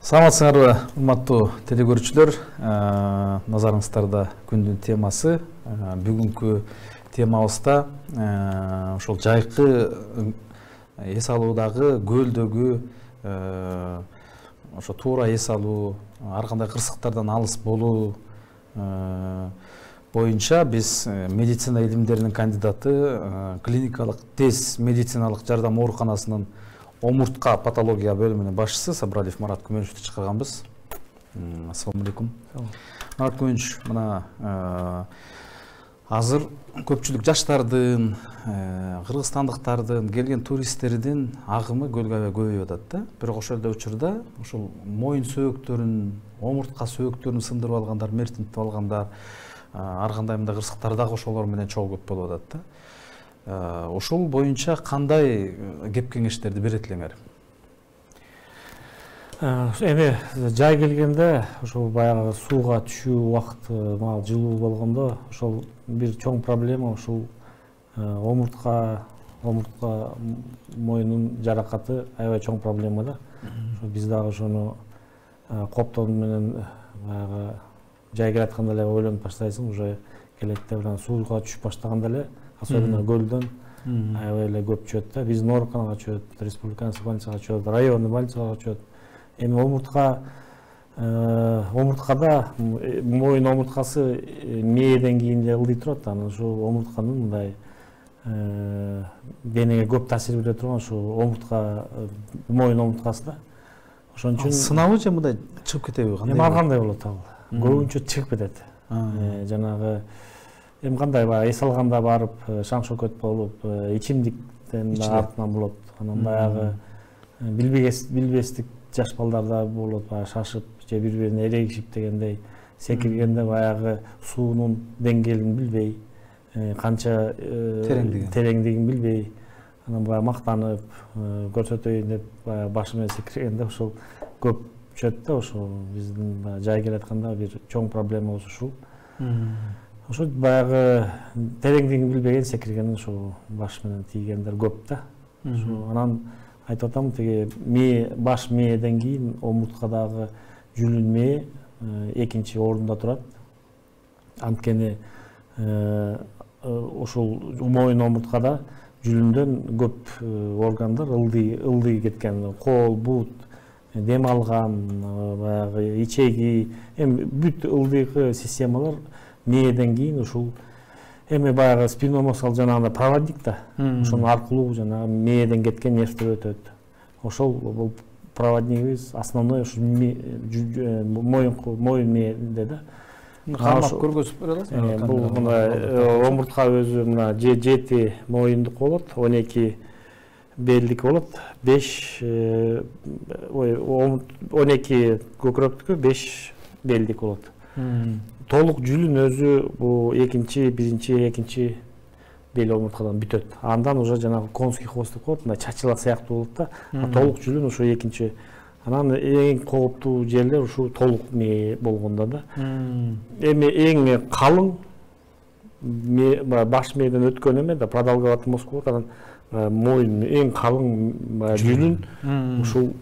Саламатсыңарбы, урматтуу телекөрүүчүлөр. Назарыңыздарда күндүн темасы. Бүгүнкү темабызда ошол жайкы эс алуудагы көлдөгү ошо туура эс алуу, ар кандай кырсыктардан алыс болуу боюнча биз медицина илимдеринин кандидаты, клиникалык тез медициналык жардам ооруканасынын омуртка патология бөлүмүнүн башчысы Сабыралиев Марат Күмөнчүктү чакырганбыз. Ассаламу алейкум. Марат Күмөнч, мына азыр көпчүлүк жаштардын, кыргызстандыктардын, келген туристтердин агымы көлгө аябай көбөйүп атат да. Бирок ошол эле учурда ошол моюн сөөгүттөрүн, омуртка сөөгүттөрүн сындырып алгандар, мертинтип алгандар, ар кандай мындай кырсыктар дагы ошолор менен чогуу көп болуп атат да. Ошол боюнча кандай кеп кеңештерди берет элеңер? Эми жай келгенде ошол баягы сууга түшүү убакыты мага жылуу болгондо ошол бир чоң проблема ошол омуртка моюнун жаракаты аябай чоң проблема да. Биз дагы ошону коптон менен баягы жай келатканда эле ойлонуп баштайсың, уже келетте биран сууга түшүп баштаганда эле особенно көлдөн аябай эле көп чөт да. Биздин ооруканага чөт, республиканский больницага чөт, районный больницага чөт. Эми омурткада моюн омурткасы мээден кийин ылдый турат. Анан ушул омуртканын мындай денеге көп таасир бере турган ушул омуртка, моюн омурткасы да. Ошон үчүн сынабы же мындай чыгып кетеби? Эми ар кандай болот ал. Көбүнчө чыгып кетет. Жанагы эми кандай баягы эс алганда барып шаң шөкөт болуп, ичимдиктен артынан болот. Анан баягы билбестик жаш балдарда болот, баягы шашып же бири-бирине эрегишип дегендей, секиргенде баягы суунун деңгээлин билбей, канча тереңдигин билбей, анан баягы мактанып, көрсөтөйүн деп баягы башы менен секиргенде ошол көп чөт да. Ошол биздин жай келатканда бир чоң проблемабыз ушул. Ошо баягы тереңдигин билбеген секирген ошо баш менен тийгендер көп да. Анан айтып атам, тиги баш мээден кийин омурткадагы жүлүн мээ экинчи орунда турат. Анткени ошол моюн омурткада жүлүндөн көп органдар ылдый кеткен, кол, бут, дем алган, баягы ичеги, эми бүт ылдыйкы системалар мээден кийин ушул эми баягы спинномозгал жанагындай проводник да. Ошонун аркылуу жанагы мээден кеткен нервтер өтөт. Ошол бул проводнигибиз основной ушул моюн мээде да. Кармап көргөзүп бере аласызбы? Бул мына омуртка өзү мына 7 моюндук болот, 12 белдик болот, 12 көкүрөктүкү, 5 белдик болот. Толук жүлүн өзү бул экинчи бел омурткадан бүтөт. Андан уже жанагы конский хвост деп коет, мындай чачыла сыяктуу болот да. Толук жүлүн ошо экинчи. Анан эң кооптуу жерлер ушул толук мээ болгондо да. Эми эң калың баш мээден өткөн эме да, продолговатый мозг болот. Анан моюн эң калың жүлүн ушул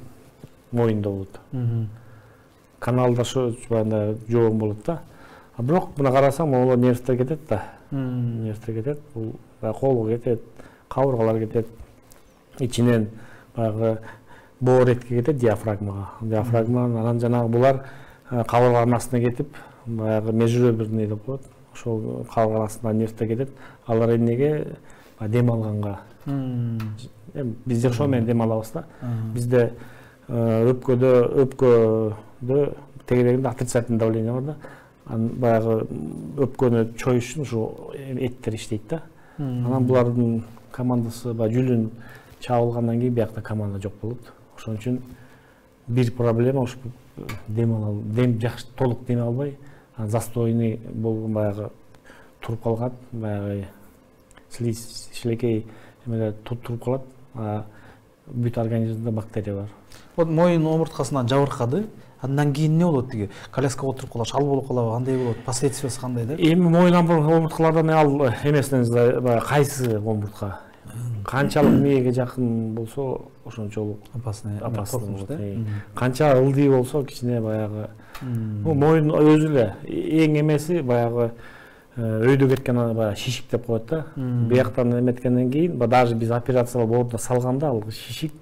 моюнда болот. Каналда ошо жоон болот да. Бирок мына карасаң, могу нервтер кетет да. Нервтер кетет, бул колго кетет, кабыргалар кетет. Ичинен баягы бооретке кетет, диафрагмага. Анан жанагы булар кабырганын астына кетип, баягы межреберный деп коет. Ошол кабырганын астына нервтер кетет. Алар эмнеге? Дем алганга. Бизде ошол менен дем алабыз да. Бизде өпкөдө тегерегинде отрицательный давление бар да. Баягы өпкөнү чоюш үчүн ушу эттер иштейт да. Анан булардын командасы жүлүн чабылгандан кийин биякта команда жок болот. Ошон үчүн бир проблема ушу дем жакшы толук дем албай, застойный болгон баягы туруп калган, баягы шилекей эмелер туруп калат. Бүт организмде бактерия бар. Вот моюн омурткасынан жабыркады. Андан кийин не болот тиги? Коляскага отуруп калат, шал болуп калабы, кандай болот? Последствиясы кандай да? Эми моюн омурткалардан ал эмесинен кайсы омуртка? Канчалык мээге жакын болсо ошончолук опасный болот. Канча ылдый болсо кичине баягы моюн өзү эле эң эмеси баягы өйдө кеткен баягы шишик деп коет да. Бияктан эметкенден кийин даже биз операция болуп салганда ал шишик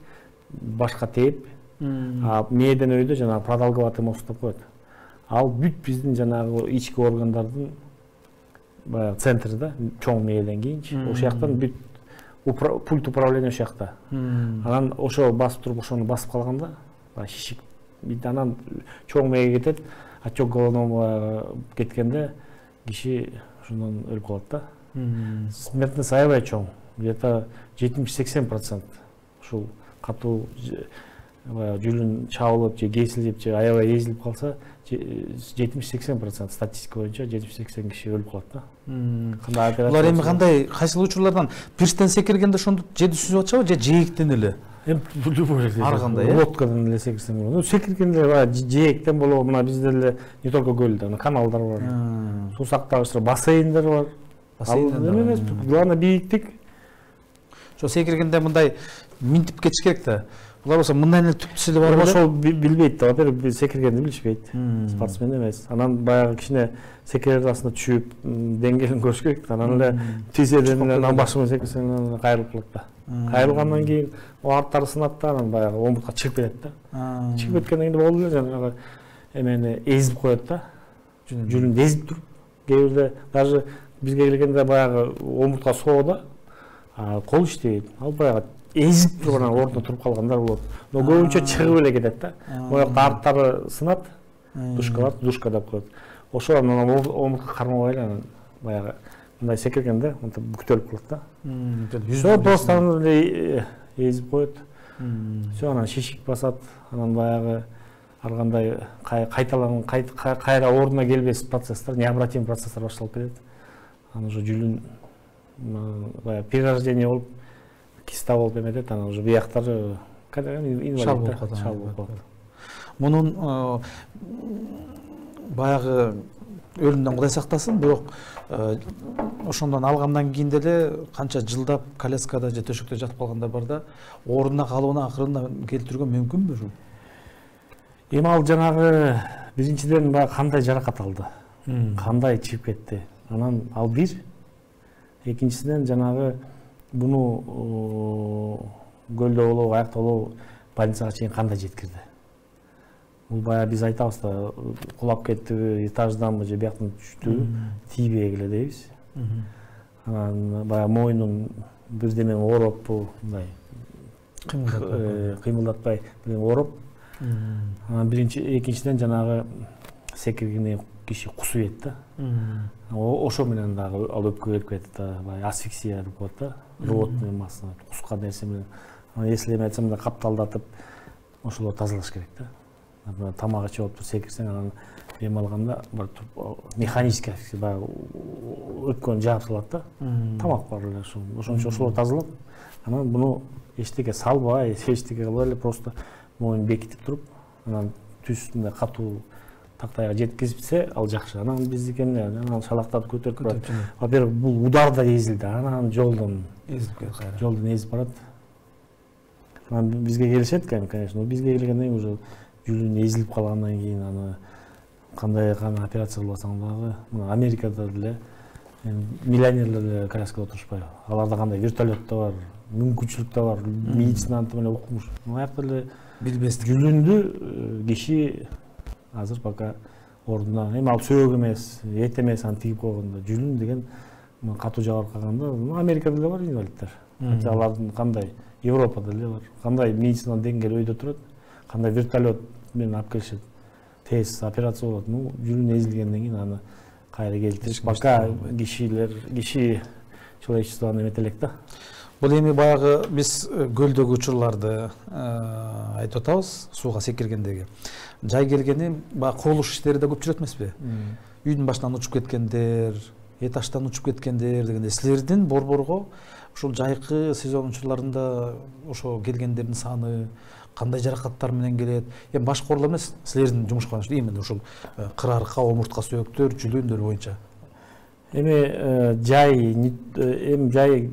башка тээп, а мээден өйдө жанагы продолговатый мост деп коет. Ал бүт биздин жанагы ички органдардын баягы центри да, чоң мээден кийинчи. Ошол жактан бүт пульт управления ошол жакта. Анан ошо басып туруп ошону басып калганда шишик анан чоң мээге кетет, отек головного кеткенде киши ошондон өлүп калат да. Смертность аябай чоң. Где-то 70-80% ушул катуу жүлүн чабылып же кесилип же аябай эзилип калса 70-80% статистика боюнча 70-80 киши өлүп калат да. Кандай операция? Булар эми кандай кайсыл учурлардан пирстен секиргенде ошондо жеди сүзүп атышабы же жээктен эле? Любой ар кандай лодкадан эле секирсең болот. Секиргенде жээктен болобу, мына бизде эле не только көлдө, каналдар бар. Суу сактагычтар, бассейндер бар. Эмес, главное бийиктик. Ошо секиргенде мындай минтип кетиш керек да. Булар болсо мындан эле түп тисили бар. Ошол билбейт да. Во-первых, секиргенди билишпейт. Спортсмен эмес. Анан баягы кичине секирер арасында түшүп, деңгээлин көрүш керек. Анан эле тизеден эле анан башымен секирсең кайрылып калат да. Кайрылгандан кийин арттары сынат да, анан баягы омуртка чыгып кетет да. Чыгып кеткенден кийин болду эле жанагы эмени эзип коет да. Жүлүндү эзип туруп, кээ бирде даже бизге келгенде баягы омуртка соодо, кол иштейт. Ал баягы эзип туруп анан ордуна туруп калгандар болот. Но көбүнчө чыгып эле кетет да. Моякта арттары сынат, душка деп коет. Ошо анан омуртка кармабай эле анан баягы мындай секиргенде мынтип бүктөлүп калат да. Всё просто анан эзип коет. Всё анан шишик басат, анан баягы ар кандай кайталанган кайра ордуна келбес процесстер, необратимый процесстер башталып кетет. Анан уже жүлүн баягы перерождение болуп, киста болуп эметет, анан уже бияктары инвалид чабылып калат. Мунун баягы өлүмдөн Кудай сактасын, бирок ошондон алгандан кийин деле канча жылдап коляскада же төшөктө жатып калгандар бар да, ордуна калууна акырында келтирүүгө мүмкүнбү ушул? Эми ал жанагы биринчиден баягы кандай жаракат алды, кандай чыгып кетти. Анан ал бир. Экинчисинен жанагы буну көлдө болобу, аякта болобу, больницага чейин кандай жеткирди. Бул баягы биз айтабыз да, кулап кеттиби, этажданбы же бияктан түштүбү, тийбегиле дейбиз. Анан баягы моюнун бирдеме ороппу, мындай кыймылдатпай бирдеме ороп. Анан биринчи, экинчиден жанагы секиргенде киши кусуп ийет да. Ошо менен дагы ал өпкөгө келип кетет да, баягы асфиксия деп коет да, рвотный масса, кускан нерсе менен. Анан если эме айтсам да капталдатып ошоло тазалаш керек да. Тамак ичип отуруп секирсең, анан эме алганда механический асфиксия, баягы өпкөнү жаап салат да. Тамак бар эле ошончо ошоло тазалап, анан буну эчтеке салбай, эчтеке кылбай эле просто моюн бекитип туруп, анан түзүндө катуу тактайга жеткизипсе, ал жакшы. Анан биздикени анан шалактап көтөрүп барат. Во-первых, бул ударда эзилди, анан жолдон эзип барат. Анан бизге келишет, конечно, но бизге келгенден кийин уже жүлүн эзилип калгандан кийин аны кандай операция кылбасаң дагы, мына Америкада деле миллионерлер деле коляскада отурушпайбы. Аларда кандай вертолет да бар, мүмкүнчүлүк да бар, медицинаны менен окумуш. Аякта деле билбестик. Жүлүндү киши азыр пока ордуна, эми ал сөөк эмес, эт эмес, аны тигип койгондо, жүлүн деген катуу жабырып калганда, Америкада деле бар инвалиддер. Алардын кандай Европада деле бар. Кандай медицинанын деңгээли өйдө турат, кандай вертолет менен алып келишет. Тез операция болот. Жүлүн эзилгенден кийин аны кайра келтирип, пока киши человечествоны эмете элек да. Бул эми баягы биз көлдөгү учурларды айтып атабыз, сууга секиргендеги. Жай келгени баягы курулуш иштери да көп жүрөт эмеспи? Үйдүн башынан учуп кеткендер, этаждан учуп кеткендер дегенде силердин борборго ушул жайкы сезон учурларында ошо келгендердин саны, кандай жаракаттар менен келет? Эми башка оорулар эмес, силердин жумушка именно ушул кыр арка, омуртка сөөктөр, жүлүндөр боюнча. Эми жай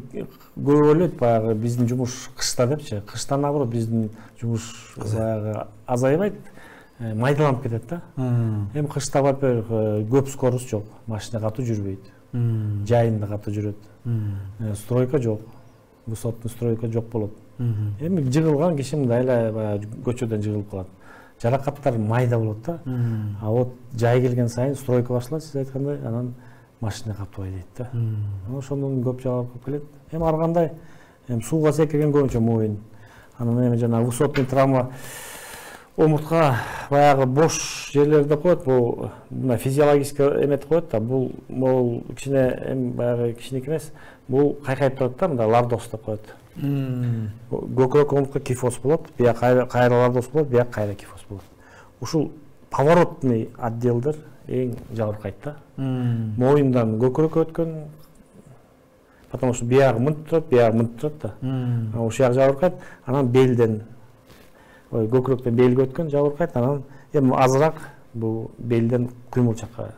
көп ойлойт баягы биздин жумуш кышта депчи. Кышта наоборот биздин жумуш баягы азайбайт, майдаланып кетет да. Эми кышта, во-первых, көп скорость жок, машина катуу жүрбөйт. Жайында катуу жүрөт. Стройка жок, высотный стройка жок болот. Эми жыгылган киши мындай эле баягы көчөдөн жыгылып калат. Жаракаттар майда болот да. А вот жай келген сайын стройка башталат, сиз айткандай, анан машина каптабай дейт да. Ошондон көп жабыркап келет. Эми ар кандай сууга секирген көбүнчө моюн. Анан эми жана высотный травма омуртка баягы бош жерлерди деп коет. Бул мына физиологический эметип коет да. Бул кичине эми баягы кичинекей эмес. Бул кайкайып турат да, мындай лордоз деп коет. Көкүрөк омуртка кифоз болот, бияк кайра лордоз болот, бияк кайра кифоз болот. Ушул поворотный отделдер эң жабыркайт да. Моюндан көкүрөккө өткөн, потому что биягы мынтип турат, биягы мынтип турат да. Ушул жак жабыркайт, анан белден, көкүрөктөн белге өткөн жабыркайт, анан эми азыраак бул белден кыймылчакка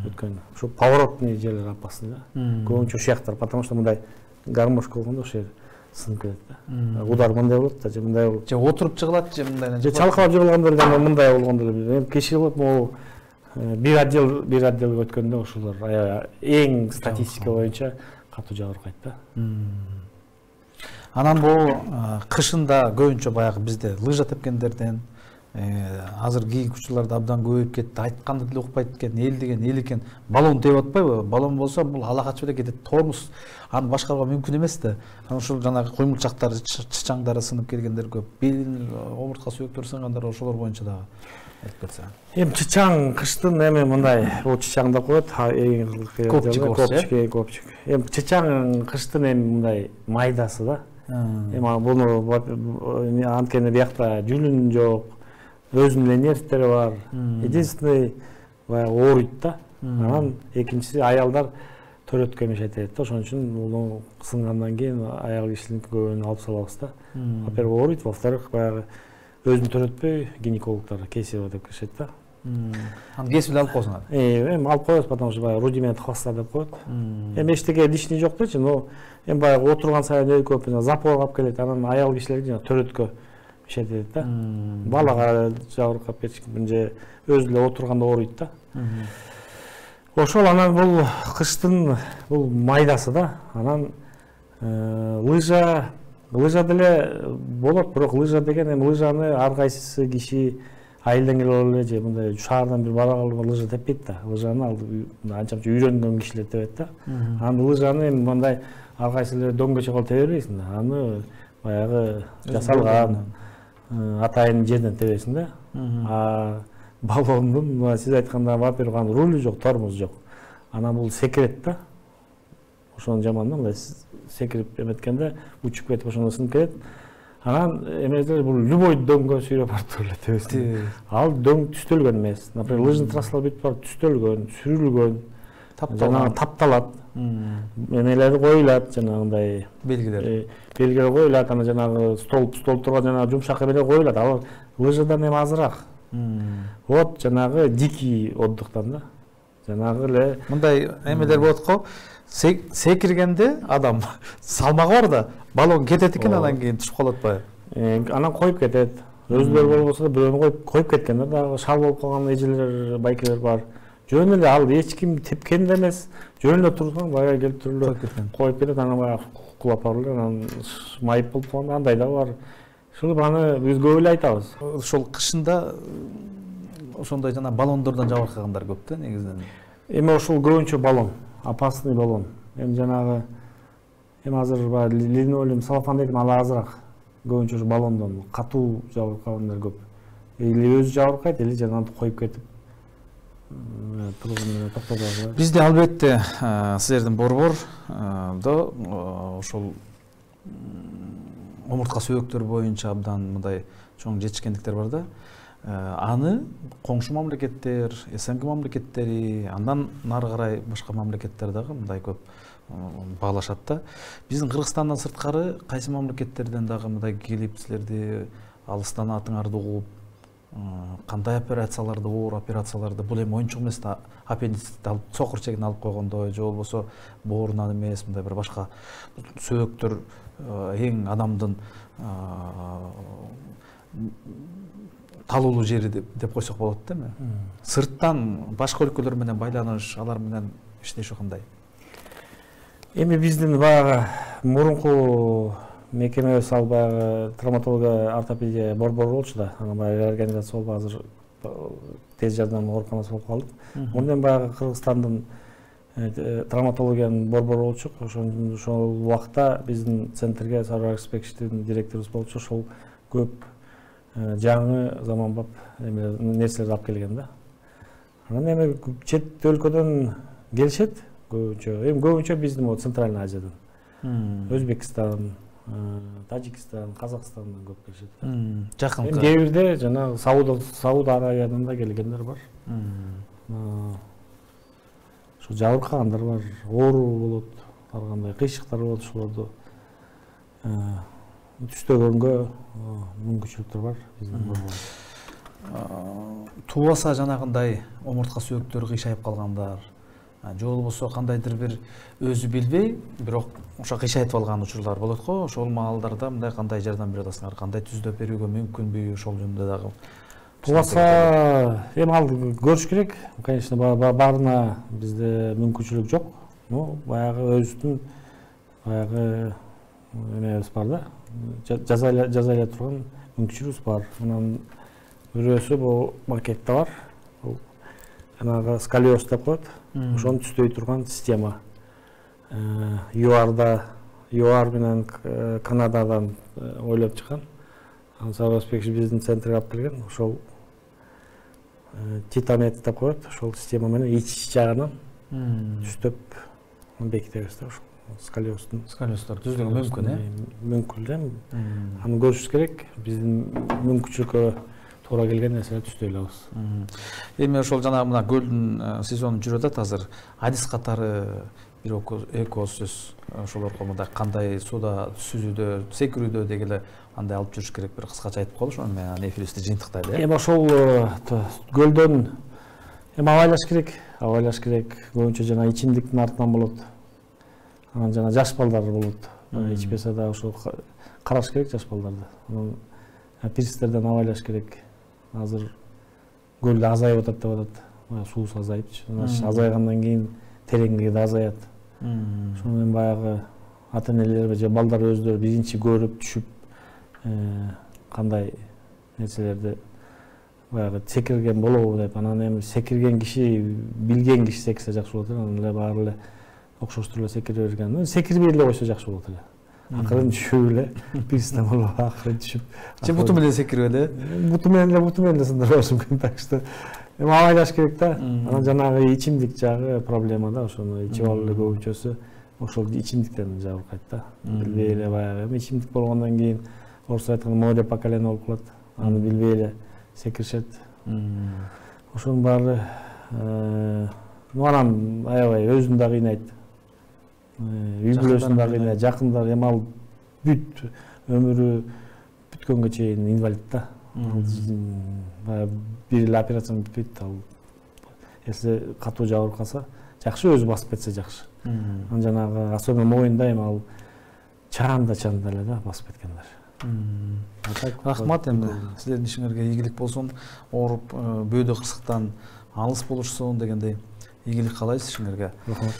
өткөн. Ушул поворотный жерлер опасный да. Көбүнчө ушул жактар, потому что мындай гармошка болгондо ошол жер сынып кетет да. Удар мындай болот да, же мындай болот. Же отуруп жыгылат, же мындай. Же чалкалап жыгылганда жана мындай болгондо эле. Эми кечээ болот, могу бир отделге өткөндө ошолор эң статистика боюнча катуу жабыркайт да. Анан бул кышында көбүнчө баягы бизде лыжа тепкендерден азыр кийинки учурларда абдан көбөйүп кетти. Айтканды деле укпайт экен, эл деген эл экен. Баллон теп атпайбы? Баллон болсо бул ала качып эле кетет. Тормоз аны башкарууга мүмкүн эмес да. Анан ушул жанагы куймулчактары, чычаңдары сынып келгендер көп. Бел, омуртка сүйөктөрү сынгандар, ошолор боюнча дагы айтып кетсе. Эми чычаң кыштын эми мындай, бул чычаң деп коет, көпчүк. Эми чычаң кыштын эми мындай майдасы да. Эми буну анткени биякта жүлүн жок, өзүнүн нервтери бар. Единственный ооруйт да. Анан экинчиси аялдар төрөткө мешайт да. Ошон үчүн муну сынгандан кийин аял кишинин көбүн алып салабыз да. Во-первых, ооруйт, во-вторых, баягы өзүн төрөтпөй гинекологдор кесиво деп киришет да. Аны кесип эле алып коесуңар. Эми алып коебуз, потому что баягы рудимент хвоста деп коет. Эми эчтеке лишний жок дечи, но эми баягы отурган сайын көп запор калып келет. Анан аял кишилерге жана төрөткө мешайт этет да. Балага жабыркап кетишкен же өзү эле отурганда ооруйт да. Ошол анан бул кыштын бул майдасы да. Анан лыжа деле болот, бирок лыжа деген эми лыжаны ар кайсысы киши айылдан келип алып эле же мындай шаардан бир бара калып лыжа теппейт да. Лыжаны анча-мынча үйрөнгөн кишилер тепет да. Анан лыжаны эми мындай ар кайсы эле дөңгө чыгып тебе бербейсиң да. Аны баягы жасалган атайын жерден тебесиң да. Баллондун сиз айтканда, во-первых, анын рулу жок, тормозу жок. Анан бул секирет да. Ошону жаман да, мындай секирип эметкенде учуп кетип ошондо сынып кетет. Анан эмеде бул любой дөңгө сүйрөп барып эле тебесиң. Ал дөң түстөлгөн эмес. Например, лыжный трассалар бүтүп барып түстөлгөн, сүрүлгөн, тапталат. Эмелери коюлат, жанагындай белгилер коюлат, анан жанагы столб турган жанагы жумшак эмелер коюлат. Ал лыжадан эми азыраак. Вот жанагы дикий отдыхтан да. Жанагы эле мындай эмелер болот го. Секиргенде адам салмагы бар да, баллон кетет экен, анан кийин түшүп калат атпайбы? Анан коюп кетет. Өзүлөр болбосо да бирөөнү коюп кеткендер дагы, шал болуп калган эжелер, байкелер бар. Жөн эле ал эч ким тепкен да эмес. Жөн эле турган, баягы келип туруп коюп кетет, анан баягы кулап барып эле, анан майып болуп калганда андай да бар. Ушул аны биз көп эле айтабыз. Ошол кышында ошондой жана баллондордон жабыркагандар көп да негизинен. Эми ошол көбүнчө баллон, опасный баллон. Эми жанагы азыр баягы линолеум, салфан дейт, ал азыраак. Көбүнчө ошо баллондон катуу жабыркагандар көп. Или өзү жабыркайт, или жанагы коюп кетип турган токтотот. Бизде албетте силердин борбордо ошол омуртка сөөктөр боюнча абдан мындай чоң жетишкендиктер бар да. Аны коңшу мамлекеттер, СНГ мамлекеттери, андан нары карай башка мамлекеттер дагы мындай көп баалашат да. Биздин Кыргызстандан сырткары кайсы мамлекеттерден дагы мындай келип силерди алыстан атыңарды угуп кандай операцияларды, оор операцияларды, бул эми оюнчук эмес да, аппендицит алып, сокур чегин алып койгондой, же болбосо боорунан эмес, мындай бир башка сөөктөр эң адамдын талуулуу жери деп койсок болот да эми. Сырттан башка өлкөлөр менен байланыш, алар менен иштешүү кандай? Эми биздин баягы мурунку мекемебиз ал баягы травматология, ортопедия борбору болчу да, анан баягы организация болуп азыр тез жардам ооруканасы болуп калдык. Мурден баягы Кыргызстандын травматологиянын борбору болчу. Ошол убакта биздин центрге Сарбар Экспекштин директорубуз болчу. Ошол көп жаңы заманбап нерселерди алып келген да. Анан эми чет өлкөдөн келишет көбүнчө. Эми көбүнчө биздин Центральный Азиядан. Өзбекстан, Тажикстан, Казакстандан көп келишет. Жакын. Кээ бирде жана Сауд Арабиядан да келгендер бар. Ошо жабыркагандар бар, оору болот, ар кандай кыйшыктар болот, ошолорду түстөгөнгө мүмкүнчүлүктөр бар биздин борбордо. Туубаса жанагындай омуртка сөөктөрү кыйшайып калгандар, же болбосо кандайдыр бир өзү билбей, бирок ошо кыйшайтып алган учурлар болот го. Ошол маалдарда мындай кандай жардам бере атасыңар, кандай түздөп берүүгө мүмкүнбү, ошол жөнүндө дагы? Туубаса эми ал көрүш керек. Конечно, баарына бизде мүмкүнчүлүк жок. Баягы өзүбүздүн баягы эмебиз бар да. Жаза турган мүмкүнчүлүгүбүз бар. Анан бирөөсү бул макетте бар. Бул жанагы сколиоз деп коет. Ошону түздөй турган система. ЮАР менен Канададан ойлоп чыккан. Сарбар Экспекшн биздин центрге алып келген. Ошол титамет деп коет. Ошол система менен ич жагынан түздөп бекитебиз да. Сколиоздор түзүлгөн мүмкүн, мүмкүн да. Аны көрүшүбүз керек. Биздин мүмкүнчүлүккө туура келген нерселерди түздөй алабыз. Эми ошол жана мына көлдүн сезону жүрүп атат азыр. Адис катары бир эки сөз ошолорго мындай кандай сууда сүзүүдө, секирүүдө дегеле андай алып жүрүш керек, бир кыскача айтып коелуш, анан эфирибизди жыйынтыктайлы. Эми ошол көлдөн эми абайлаш керек. Көбүнчө жана ичимдиктин артынан болот. Анан жана жаш балдар болот. Ичпесе да ошол караш керек жаш балдарды. Анан пирстерден абайлаш керек. Азыр көл азайып атат деп атат. Суусу азайыпчы. Азайгандан кийин тереңдиги да азаят. Ошону мен баягы ата-энелер же балдар өздөрү биринчи көрүп түшүп кандай нерселерди баягы секирген болобу деп, анан эми секирген киши билген киши секирсе жакшы болот эле. Анан эле баары эле окшоштур эле секире берген. Секирбей эле койсо жакшы болот эле. Акырын түшүп эле пирстен болуп акырын түшүп. Же буту менен секирип эле? Буту менен да сындырып алышы мүмкүн. Так что эми абайлаш керек да. Анан жанагы ичимдик жагы проблема да. Ошону ичип алып эле көбүнчөсү ошол ичимдиктен жабыркайт да. Билбей эле баягы эми ичимдик болгондон кийин орусча айтканда моде поколение болуп калат. Аны билбей эле секиришет. Ошонун баары анан аябай өзүн да кыйнайт. Үй бүлөсүн да кыйнайт, жакындар эми ал бүт өмүрү бүткөнгө чейин инвалид да. Бир эле операцияны бүтпөйт ал. Если катуу жабыркаса, жакшы өзү басып кетсе жакшы. Анан жанагы особенно моюнда эми ал чаанда эле да басып кеткендер. Рахмат, эми силердин ишиңерге ийгилик болсун. Ооруп бөөдө кырсыктан алыс болушсун дегендей ийгилик каалайбыз ишиңерге. Рахмат.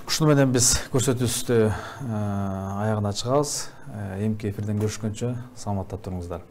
Ушуну менен биз көрсөтүүбүздү аягына чыгабыз. Эмки эфирден көрүшкөнчө саламатта туруңуздар.